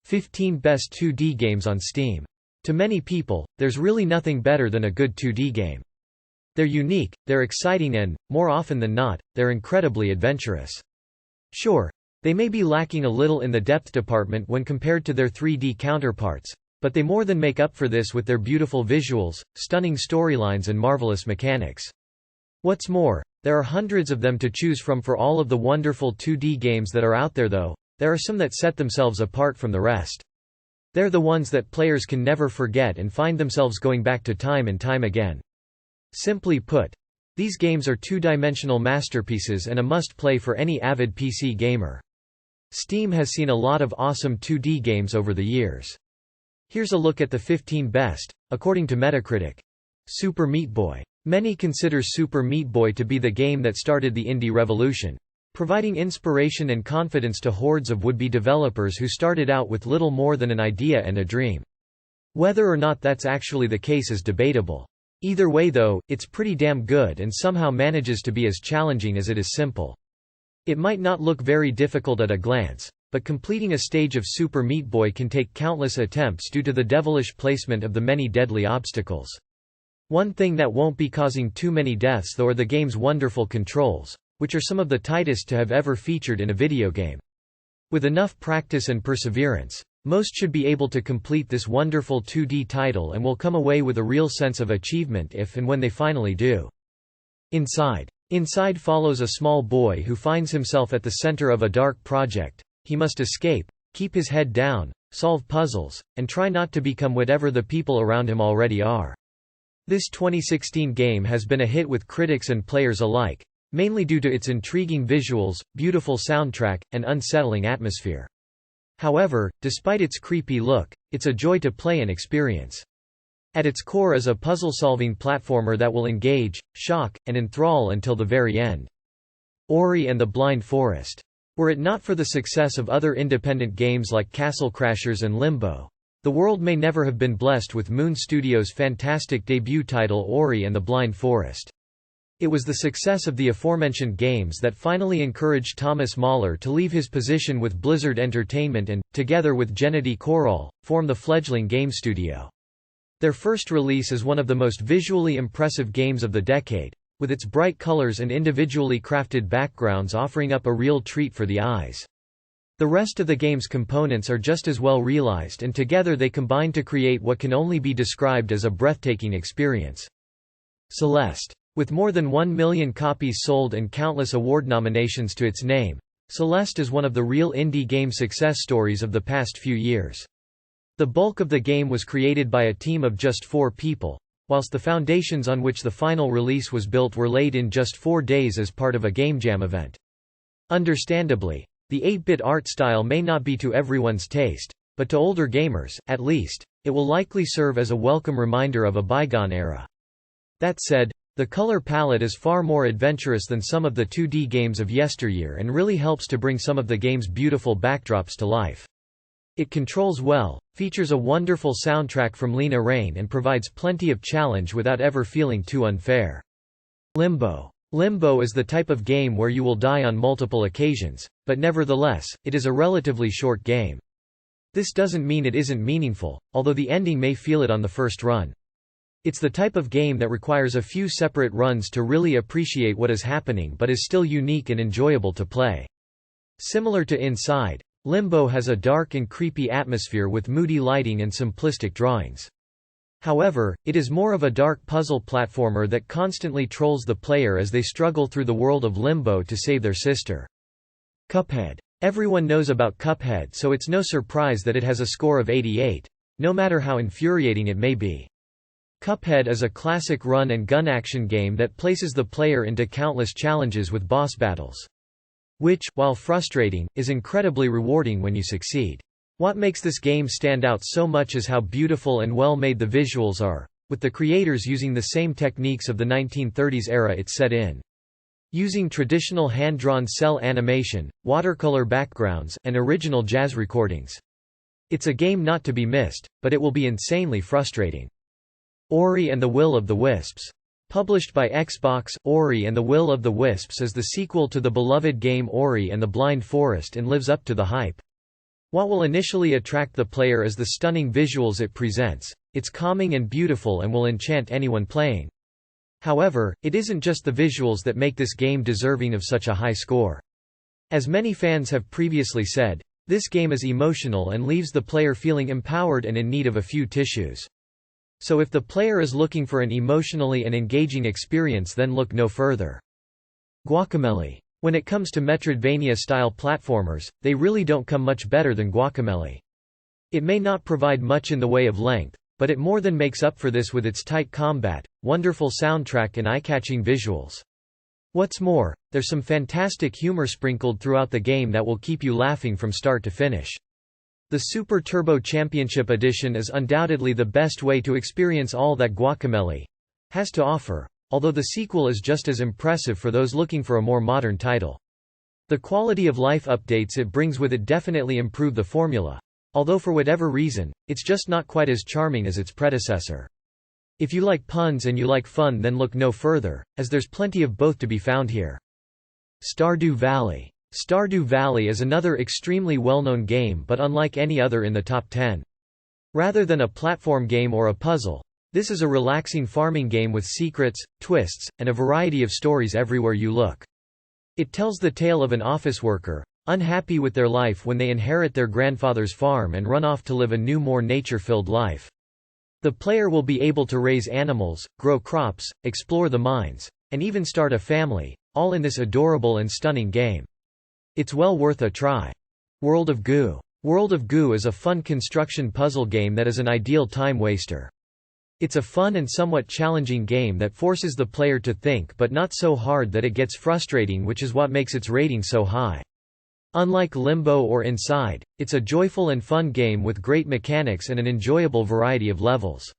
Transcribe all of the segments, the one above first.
15 Best 2D Games on Steam. To many people, there's really nothing better than a good 2D game. They're unique, they're exciting and, more often than not, they're incredibly adventurous. Sure, they may be lacking a little in the depth department when compared to their 3D counterparts, but they more than make up for this with their beautiful visuals, stunning storylines and marvelous mechanics. What's more, there are hundreds of them to choose from for all of the wonderful 2D games that are out there though. There are some that set themselves apart from the rest. They're the ones that players can never forget and find themselves going back to time and time again. Simply put, these games are two-dimensional masterpieces and a must-play for any avid PC gamer. Steam has seen a lot of awesome 2D games over the years. Here's a look at the 15 best, according to Metacritic. Super Meat Boy. Many consider Super Meat Boy to be the game that started the indie revolution, providing inspiration and confidence to hordes of would-be developers who started out with little more than an idea and a dream. Whether or not that's actually the case is debatable. Either way though, it's pretty damn good and somehow manages to be as challenging as it is simple. It might not look very difficult at a glance, but completing a stage of Super Meat Boy can take countless attempts due to the devilish placement of the many deadly obstacles. One thing that won't be causing too many deaths though are the game's wonderful controls, which are some of the tightest to have ever featured in a video game. With enough practice and perseverance, most should be able to complete this wonderful 2D title and will come away with a real sense of achievement if and when they finally do. Inside. Inside follows a small boy who finds himself at the center of a dark project. He must escape, keep his head down, solve puzzles, and try not to become whatever the people around him already are. This 2016 game has been a hit with critics and players alike, mainly due to its intriguing visuals, beautiful soundtrack, and unsettling atmosphere. However, despite its creepy look, it's a joy to play and experience. At its core is a puzzle-solving platformer that will engage, shock, and enthrall until the very end. Ori and the Blind Forest. Were it not for the success of other independent games like Castle Crashers and Limbo, the world may never have been blessed with Moon Studios' fantastic debut title Ori and the Blind Forest. It was the success of the aforementioned games that finally encouraged Thomas Mahler to leave his position with Blizzard Entertainment and, together with Gennady Korol, form the fledgling game studio. Their first release is one of the most visually impressive games of the decade, with its bright colors and individually crafted backgrounds offering up a real treat for the eyes. The rest of the game's components are just as well realized and together they combine to create what can only be described as a breathtaking experience. Celeste. With more than 1 million copies sold and countless award nominations to its name, Celeste is one of the real indie game success stories of the past few years. The bulk of the game was created by a team of just 4 people, whilst the foundations on which the final release was built were laid in just 4 days as part of a Game Jam event. Understandably, the 8-bit art style may not be to everyone's taste, but to older gamers, at least, it will likely serve as a welcome reminder of a bygone era. That said, the color palette is far more adventurous than some of the 2D games of yesteryear and really helps to bring some of the game's beautiful backdrops to life. It controls well, features a wonderful soundtrack from Lena Raine and provides plenty of challenge without ever feeling too unfair. Limbo. Limbo is the type of game where you will die on multiple occasions, but nevertheless, it is a relatively short game. This doesn't mean it isn't meaningful, although the ending may feel it on the first run. It's the type of game that requires a few separate runs to really appreciate what is happening but is still unique and enjoyable to play. Similar to Inside, Limbo has a dark and creepy atmosphere with moody lighting and simplistic drawings. However, it is more of a dark puzzle platformer that constantly trolls the player as they struggle through the world of Limbo to save their sister. Cuphead. Everyone knows about Cuphead, so it's no surprise that it has a score of 88, no matter how infuriating it may be. Cuphead is a classic run-and-gun action game that places the player into countless challenges with boss battles. Which, while frustrating, is incredibly rewarding when you succeed. What makes this game stand out so much is how beautiful and well-made the visuals are, with the creators using the same techniques of the 1930s era it's set in. Using traditional hand-drawn cell animation, watercolor backgrounds, and original jazz recordings. It's a game not to be missed, but it will be insanely frustrating. Ori and the Will of the Wisps. Published by Xbox, Ori and the Will of the Wisps is the sequel to the beloved game Ori and the Blind Forest and lives up to the hype. What will initially attract the player is the stunning visuals it presents. It's calming and beautiful and will enchant anyone playing. However, it isn't just the visuals that make this game deserving of such a high score. As many fans have previously said, this game is emotional and leaves the player feeling empowered and in need of a few tissues. So if the player is looking for an emotionally and engaging experience, then look no further. Guacamelee. When it comes to Metroidvania-style platformers, they really don't come much better than Guacamelee. It may not provide much in the way of length, but it more than makes up for this with its tight combat, wonderful soundtrack and eye-catching visuals. What's more, there's some fantastic humor sprinkled throughout the game that will keep you laughing from start to finish. The Super Turbo Championship Edition is undoubtedly the best way to experience all that Guacamelee has to offer, although the sequel is just as impressive for those looking for a more modern title. The quality of life updates it brings with it definitely improve the formula, although for whatever reason, it's just not quite as charming as its predecessor. If you like puns and you like fun, then look no further, as there's plenty of both to be found here. Stardew Valley. Stardew Valley is another extremely well-known game, but unlike any other in the top 10. Rather than a platform game or a puzzle, this is a relaxing farming game with secrets, twists, and a variety of stories everywhere you look. It tells the tale of an office worker, unhappy with their life when they inherit their grandfather's farm and run off to live a new, more nature-filled life. The player will be able to raise animals, grow crops, explore the mines, and even start a family, all in this adorable and stunning game. It's well worth a try. World of Goo. World of Goo is a fun construction puzzle game that is an ideal time waster. It's a fun and somewhat challenging game that forces the player to think, but not so hard that it gets frustrating, which is what makes its rating so high. Unlike Limbo or Inside, it's a joyful and fun game with great mechanics and an enjoyable variety of levels.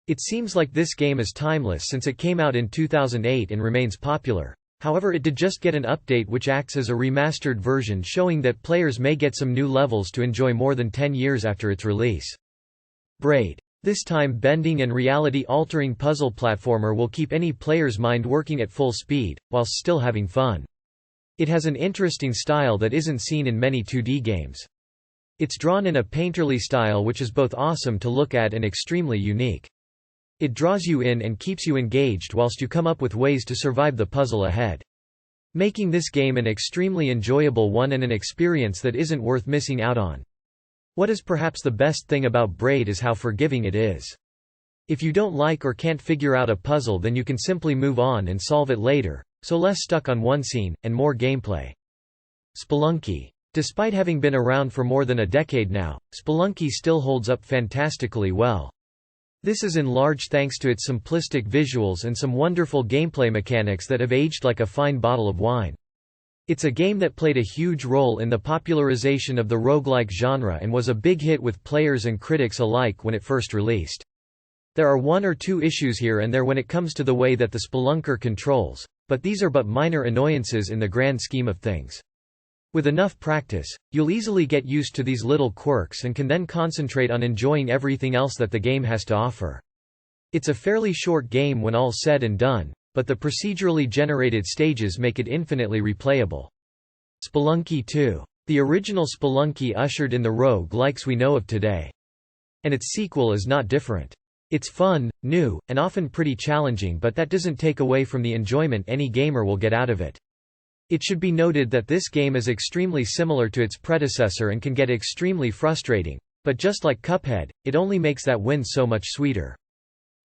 It seems like this game is timeless since it came out in 2008 and remains popular. However, it did just get an update which acts as a remastered version, showing that players may get some new levels to enjoy more than 10 years after its release. Braid. This time-bending and reality-altering puzzle platformer will keep any player's mind working at full speed, whilst still having fun. It has an interesting style that isn't seen in many 2D games. It's drawn in a painterly style which is both awesome to look at and extremely unique. It draws you in and keeps you engaged whilst you come up with ways to survive the puzzle ahead, making this game an extremely enjoyable one and an experience that isn't worth missing out on. What is perhaps the best thing about Braid is how forgiving it is. If you don't like or can't figure out a puzzle, then you can simply move on and solve it later, so less stuck on one scene, and more gameplay. Spelunky. Despite having been around for more than a decade now, Spelunky still holds up fantastically well. This is in large thanks to its simplistic visuals and some wonderful gameplay mechanics that have aged like a fine bottle of wine. It's a game that played a huge role in the popularization of the roguelike genre and was a big hit with players and critics alike when it first released. There are one or two issues here and there when it comes to the way that the Spelunker controls, but these are but minor annoyances in the grand scheme of things. With enough practice, you'll easily get used to these little quirks and can then concentrate on enjoying everything else that the game has to offer. It's a fairly short game when all's said and done, but the procedurally generated stages make it infinitely replayable. Spelunky 2. The original Spelunky ushered in the rogue-likes we know of today. And its sequel is not different. It's fun, new, and often pretty challenging, but that doesn't take away from the enjoyment any gamer will get out of it. It should be noted that this game is extremely similar to its predecessor and can get extremely frustrating, but just like Cuphead, it only makes that win so much sweeter.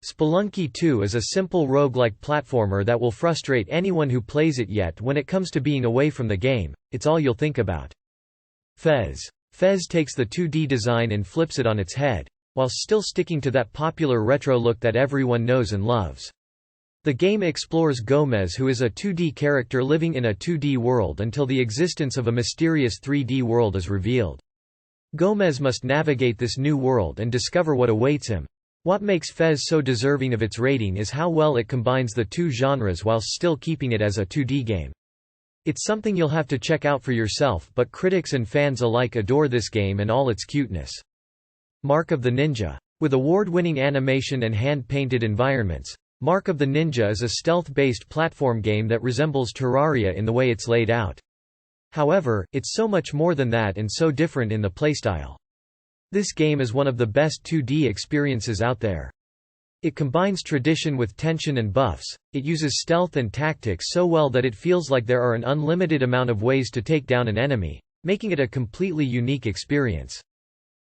Spelunky 2 is a simple roguelike platformer that will frustrate anyone who plays it, yet when it comes to being away from the game, it's all you'll think about. Fez. Fez takes the 2D design and flips it on its head, while still sticking to that popular retro look that everyone knows and loves. The game explores Gomez, who is a 2D character living in a 2D world until the existence of a mysterious 3D world is revealed. Gomez must navigate this new world and discover what awaits him. What makes Fez so deserving of its rating is how well it combines the two genres whilst still keeping it as a 2D game. It's something you'll have to check out for yourself, but critics and fans alike adore this game and all its cuteness. Mark of the Ninja. With award-winning animation and hand-painted environments, Mark of the Ninja is a stealth-based platform game that resembles Terraria in the way it's laid out. However, it's so much more than that and so different in the playstyle. This game is one of the best 2D experiences out there. It combines tradition with tension and buffs, it uses stealth and tactics so well that it feels like there are an unlimited amount of ways to take down an enemy, making it a completely unique experience.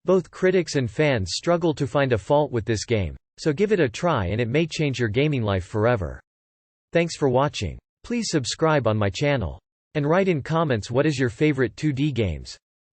Both critics and fans struggle to find a fault with this game, so give it a try and it may change your gaming life forever. Thanks for watching. Please subscribe on my channel. And write in comments what is your favorite 2D games.